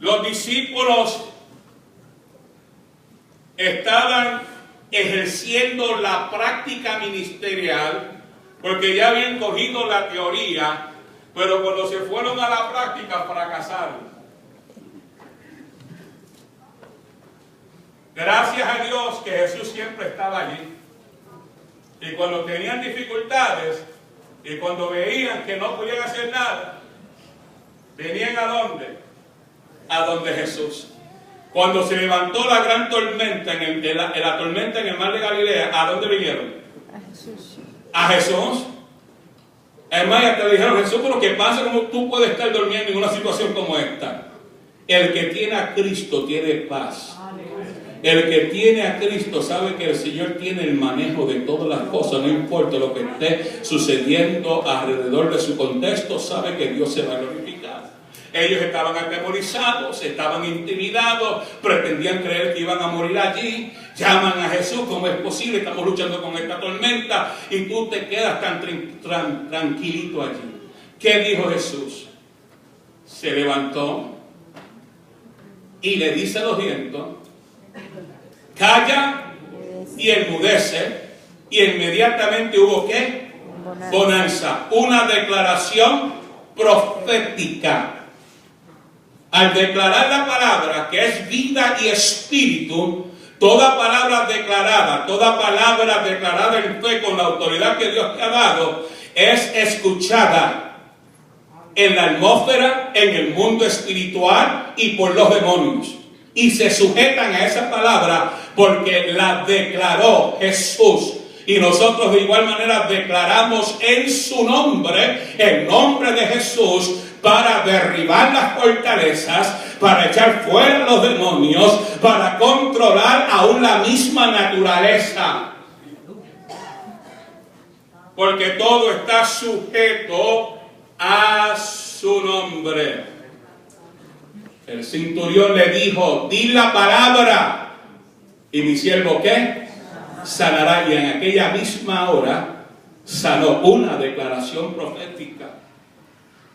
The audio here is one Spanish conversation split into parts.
Los discípulos estaban ejerciendo la práctica ministerial porque ya habían cogido la teoría, pero cuando se fueron a la práctica fracasaron. Gracias a Dios que Jesús siempre estaba allí. Y cuando tenían dificultades y cuando veían que no podían hacer nada, venían ¿a dónde? A donde Jesús. Cuando se levantó la gran tormenta, la tormenta en el mar de Galilea, ¿a dónde vinieron? A Jesús. A Jesús. Además, ya te dijeron, Jesús, pero ¿qué pasa? ¿Cómo tú puedes estar durmiendo en una situación como esta? El que tiene a Cristo tiene paz. El que tiene a Cristo sabe que el Señor tiene el manejo de todas las cosas, no importa lo que esté sucediendo alrededor de su contexto, sabe que Dios se va a glorificar. Ellos estaban atemorizados, estaban intimidados, pretendían creer que iban a morir allí. Llaman a Jesús, ¿cómo es posible? Estamos luchando con esta tormenta y tú te quedas tan tranquilito allí. ¿Qué dijo Jesús? Se levantó y le dice a los vientos, calla y enmudece, y inmediatamente hubo ¿qué? Bonanza. Una declaración profética. Al declarar la palabra que es vida y espíritu, toda palabra declarada en fe con la autoridad que Dios te ha dado, es escuchada en la atmósfera, en el mundo espiritual y por los demonios. Y se sujetan a esa palabra porque la declaró Jesús. Y nosotros de igual manera declaramos en su nombre, el nombre de Jesús, para derribar las fortalezas, para echar fuera los demonios, para controlar aún la misma naturaleza. Porque todo está sujeto a su nombre. El centurión le dijo, di la palabra, y mi siervo ¿qué? Sanará. Y en aquella misma hora sanó. Una declaración profética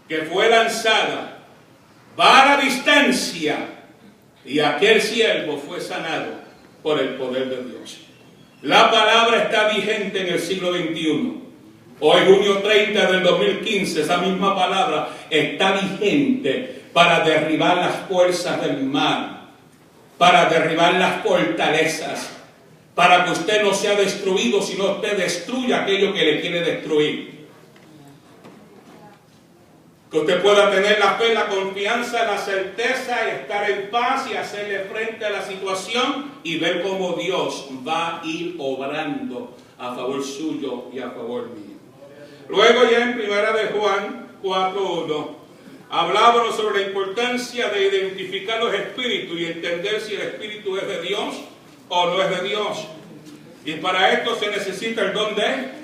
que fue lanzada vara distancia, y aquel siervo fue sanado por el poder de Dios. La palabra está vigente en el siglo XXI. Hoy, junio 30 del 2015, esa misma palabra está vigente para derribar las fuerzas del mal, para derribar las fortalezas, para que usted no sea destruido, sino usted destruya aquello que le quiere destruir. Que usted pueda tener la fe, la confianza, la certeza y estar en paz y hacerle frente a la situación y ver cómo Dios va a ir obrando a favor suyo y a favor mío. Luego ya en primera de Juan 4:1 hablábamos sobre la importancia de identificar los espíritus y entender si el espíritu es de Dios o no es de Dios. Y para esto se necesita el don de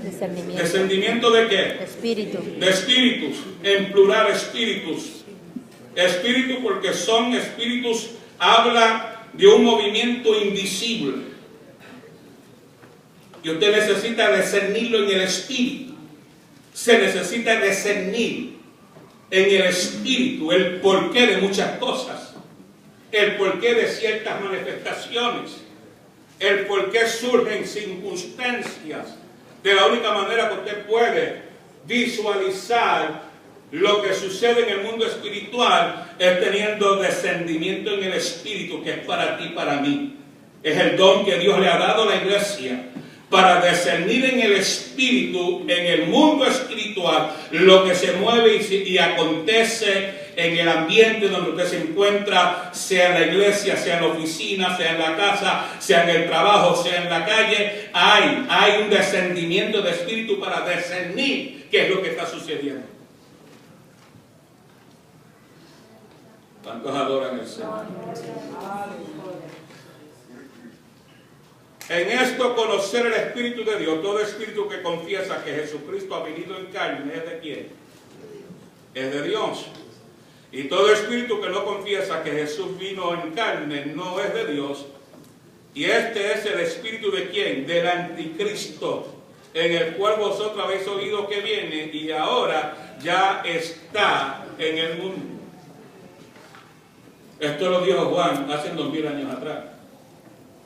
Discernimiento. ¿discernimiento de qué? Espíritu. De espíritus, en plural espíritus. Espíritu porque son espíritus, habla de un movimiento invisible. Y usted necesita discernirlo en el espíritu. Se necesita discernir en el espíritu el porqué de muchas cosas, el porqué de ciertas manifestaciones, el porqué surgen circunstancias. De la única manera que usted puede visualizar lo que sucede en el mundo espiritual es teniendo discernimiento en el espíritu, que es para ti y para mí. Es el don que Dios le ha dado a la iglesia para discernir en el espíritu, en el mundo espiritual, lo que se mueve y acontece en el ambiente donde usted se encuentra, sea en la iglesia, sea en la oficina, sea en la casa, sea en el trabajo, sea en la calle. Hay un discernimiento de espíritu para discernir qué es lo que está sucediendo. ¿Cuántos adoran al Señor? En esto conocer el Espíritu de Dios. Todo espíritu que confiesa que Jesucristo ha venido en carne, ¿es de quién? Es de Dios. Y todo espíritu que no confiesa que Jesús vino en carne no es de Dios. Y este es el espíritu de quién? Del anticristo, en el cual vosotros habéis oído que viene y ahora ya está en el mundo. Esto lo dijo Juan hace 2000 años atrás.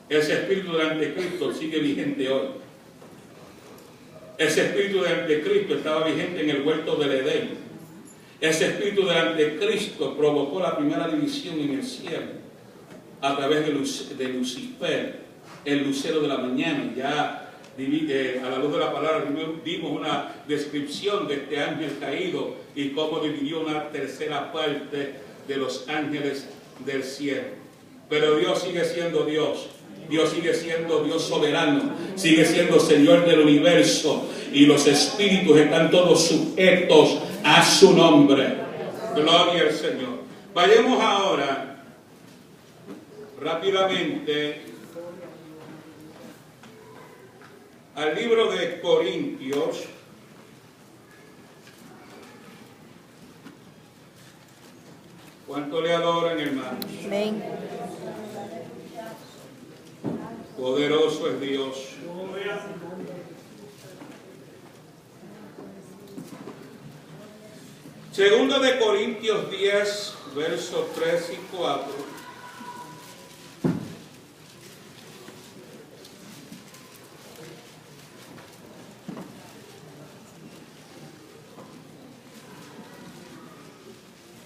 Ese espíritu del anticristo sigue vigente hoy. Ese espíritu del anticristo estaba vigente en el huerto del Edén. Ese espíritu del anticristo provocó la primera división en el cielo a través de Lucifer, el lucero de la mañana. Ya a la luz de la palabra dimos una descripción de este ángel caído y cómo dividió una tercera parte de los ángeles del cielo. Pero Dios sigue siendo Dios. Dios sigue siendo Dios soberano, sigue siendo Señor del universo, y los espíritus están todos sujetos a su nombre. Gloria al Señor. Vayamos ahora rápidamente al libro de Corintios. ¿Cuánto le adoran, hermanos? Amén. Poderoso es Dios. Segundo de Corintios 10, versos 3 y 4.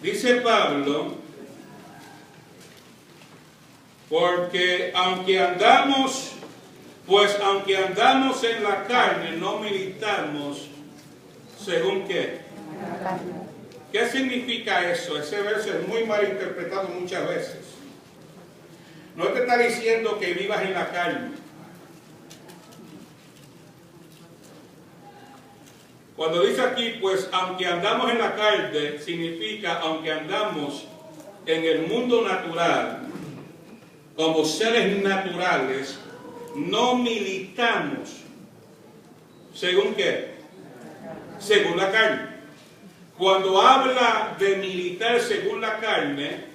Dice Pablo: porque aunque andamos en la carne, no militamos según qué. ¿Qué significa eso? Ese verso es muy mal interpretado muchas veces. No te está diciendo que vivas en la carne. Cuando dice aquí, pues aunque andamos en la carne, significa aunque andamos en el mundo natural, como seres naturales, no militamos. ¿Según qué? Según la carne. Cuando habla de militar según la carne,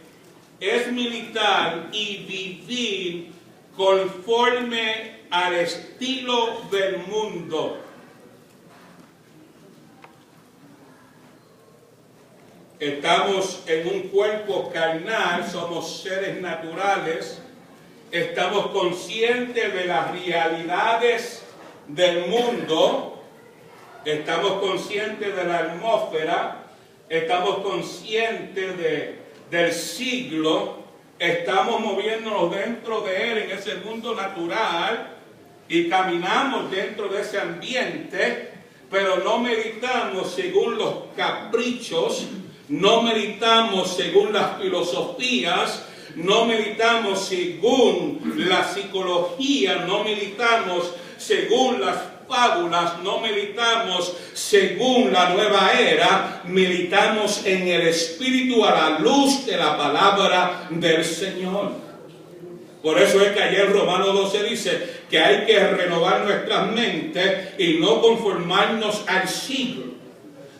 es militar y vivir conforme al estilo del mundo. Estamos en un cuerpo carnal, somos seres naturales. Estamos conscientes de las realidades del mundo, estamos conscientes de la atmósfera, estamos conscientes del siglo, estamos moviéndonos dentro de él, en ese mundo natural, y caminamos dentro de ese ambiente, pero no meditamos según los caprichos, no meditamos según las filosofías, no meditamos según la psicología, no meditamos según las fábulas, no meditamos según la nueva era, meditamos en el Espíritu a la luz de la palabra del Señor. Por eso es que ayer Romanos 12 dice que hay que renovar nuestras mentes y no conformarnos al siglo,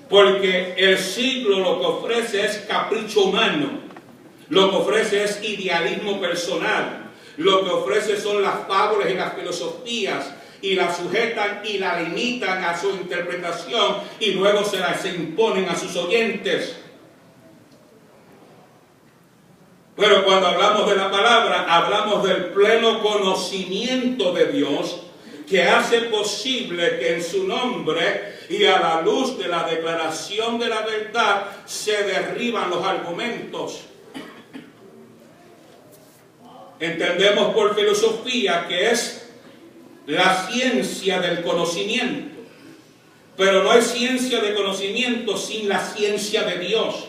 porque el siglo lo que ofrece es capricho humano. Lo que ofrece es idealismo personal. Lo que ofrece son las fábulas y las filosofías, y la sujetan y la limitan a su interpretación y luego se las imponen a sus oyentes. Pero cuando hablamos de la palabra, hablamos del pleno conocimiento de Dios, que hace posible que en su nombre y a la luz de la declaración de la verdad se derriban los argumentos. Entendemos por filosofía que es la ciencia del conocimiento, pero no hay ciencia de conocimiento sin la ciencia de Dios,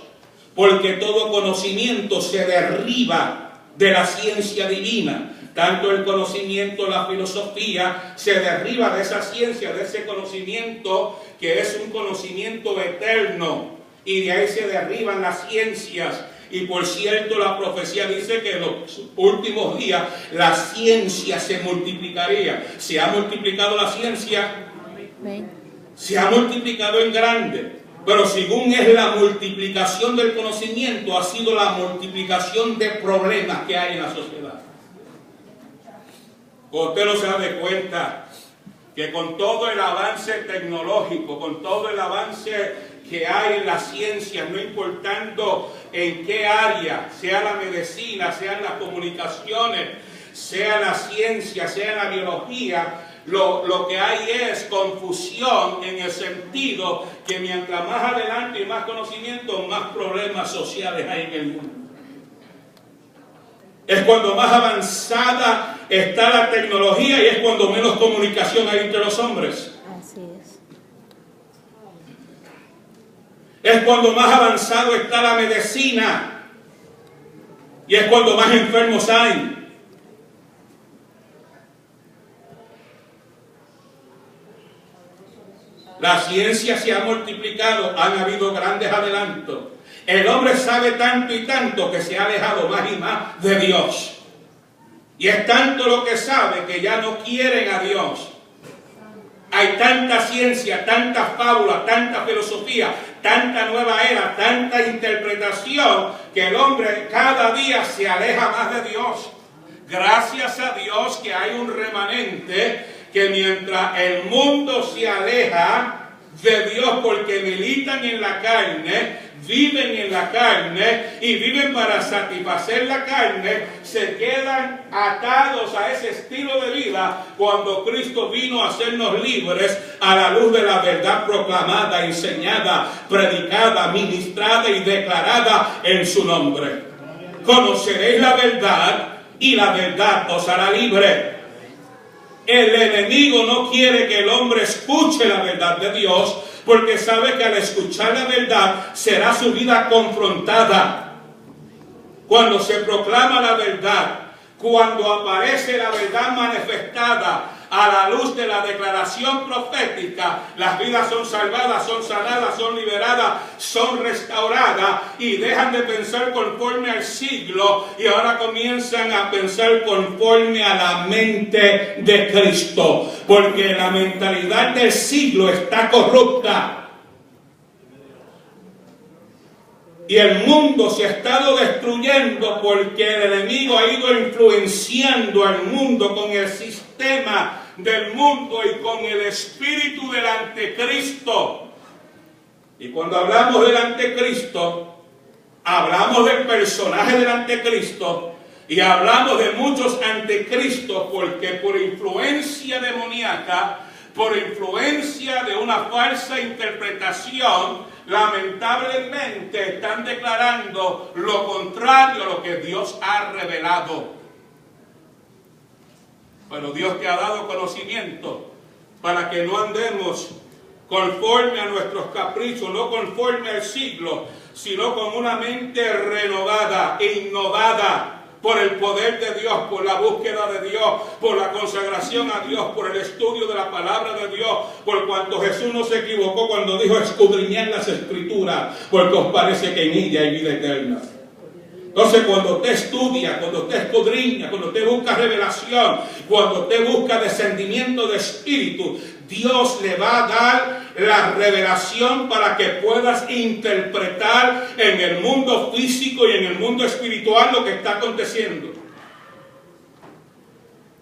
porque todo conocimiento se derriba de la ciencia divina. Tanto el conocimiento, la filosofía, se derriba de esa ciencia, de ese conocimiento que es un conocimiento eterno, y de ahí se derriban las ciencias. Y por cierto, la profecía dice que en los últimos días la ciencia se multiplicaría. Se ha multiplicado la ciencia, se ha multiplicado en grande. Pero según es la multiplicación del conocimiento, ha sido la multiplicación de problemas que hay en la sociedad. Usted no se da cuenta que con todo el avance tecnológico, con todo el avance que hay en la ciencia, no importando en qué área, sea la medicina, sean las comunicaciones, sea la ciencia, sea la biología, lo que hay es confusión en el sentido que mientras más adelante y más conocimiento, más problemas sociales hay en el mundo. Es cuando más avanzada está la tecnología y es cuando menos comunicación hay entre los hombres. Así es. Es cuando más avanzado está la medicina y es cuando más enfermos hay. La ciencia se ha multiplicado, han habido grandes adelantos. El hombre sabe tanto y tanto que se ha alejado más y más de Dios. Y es tanto lo que sabe que ya no quieren a Dios. Hay tanta ciencia, tanta fábula, tanta filosofía, tanta nueva era, tanta interpretación, que el hombre cada día se aleja más de Dios. Gracias a Dios que hay un remanente que mientras el mundo se aleja de Dios porque militan en la carne, viven en la carne y viven para satisfacer la carne, se quedan atados a ese estilo de vida cuando Cristo vino a hacernos libres a la luz de la verdad proclamada, enseñada, predicada, ministrada y declarada en su nombre. Conoceréis la verdad y la verdad os hará libre. El enemigo no quiere que el hombre escuche la verdad de Dios, porque sabe que al escuchar la verdad será su vida confrontada. Cuando se proclama la verdad, cuando aparece la verdad manifestada a la luz de la declaración profética, las vidas son salvadas, son sanadas, son liberadas, son restauradas y dejan de pensar conforme al siglo y ahora comienzan a pensar conforme a la mente de Cristo, porque la mentalidad del siglo está corrupta. Y el mundo se ha estado destruyendo porque el enemigo ha ido influenciando al mundo con el sistema del mundo y con el espíritu del anticristo. Y cuando hablamos del anticristo, hablamos del personaje del anticristo y hablamos de muchos anticristos porque por influencia demoníaca, por influencia de una falsa interpretación, lamentablemente están declarando lo contrario a lo que Dios ha revelado. Pero Dios te ha dado conocimiento para que no andemos conforme a nuestros caprichos, no conforme al siglo, sino con una mente renovada e innovada por el poder de Dios, por la búsqueda de Dios, por la consagración a Dios, por el estudio de la palabra de Dios, por cuanto Jesús no se equivocó cuando dijo escudriñad las Escrituras, porque os parece que en ella hay vida eterna. Entonces cuando usted estudia, cuando usted escudriña, cuando usted busca revelación, cuando usted busca descendimiento de espíritu, Dios le va a dar la revelación para que puedas interpretar en el mundo físico y en el mundo espiritual lo que está aconteciendo.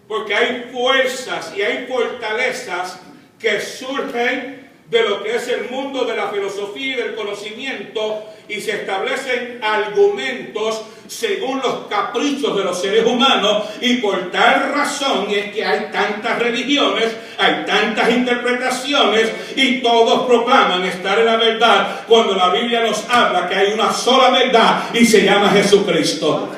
Porque hay fuerzas y hay fortalezas que surgen de lo que es el mundo de la filosofía y del conocimiento y se establecen argumentos según los caprichos de los seres humanos y por tal razón es que hay tantas religiones, hay tantas interpretaciones y todos proclaman estar en la verdad cuando la Biblia nos habla que hay una sola verdad y se llama Jesucristo.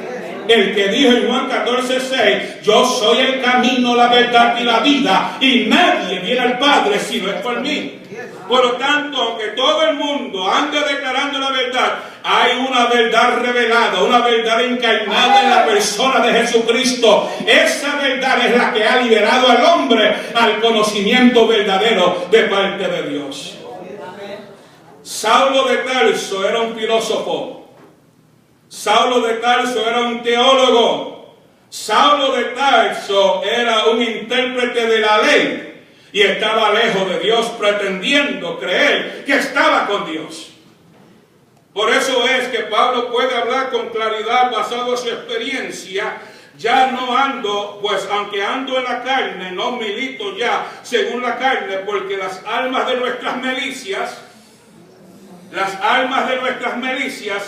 El que dijo en Juan 14:6, yo soy el camino, la verdad y la vida y nadie viene al Padre si no es por mí. Por lo tanto, aunque todo el mundo ande declarando la verdad, hay una verdad revelada, una verdad encarnada en la persona de Jesucristo. Esa verdad es la que ha liberado al hombre al conocimiento verdadero de parte de Dios. Saulo de Tarso era un filósofo. Saulo de Tarso era un teólogo. Saulo de Tarso era un intérprete de la ley. Y estaba lejos de Dios pretendiendo creer que estaba con Dios. Por eso es que Pablo puede hablar con claridad basado en su experiencia. Ya no ando, pues aunque ando en la carne, no milito ya según la carne, porque las almas de nuestras milicias Las armas de nuestras milicias